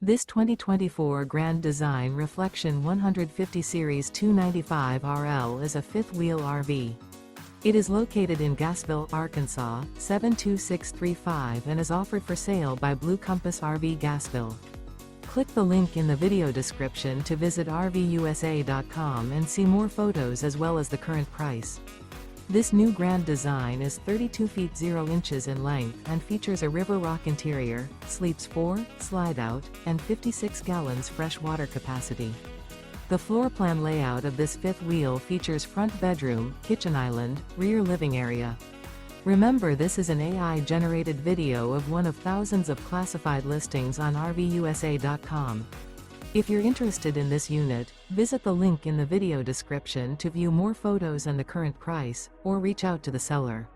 This 2024 Grand Design Reflection 150 Series 295RL is a fifth-wheel RV. It is located in Gassville, Arkansas, 72635 and is offered for sale by Blue Compass RV Gassville. Click the link in the video description to visit RVUSA.com and see more photos as well as the current price. This new Grand Design is 32 feet 0 inches in length and features a river rock interior, sleeps 4, slide-out, and 56 gallons fresh water capacity. The floor plan layout of this fifth wheel features front bedroom, kitchen island, rear living area. Remember, this is an AI-generated video of one of thousands of classified listings on RVUSA.com. If you're interested in this unit, visit the link in the video description to view more photos and the current price, or reach out to the seller.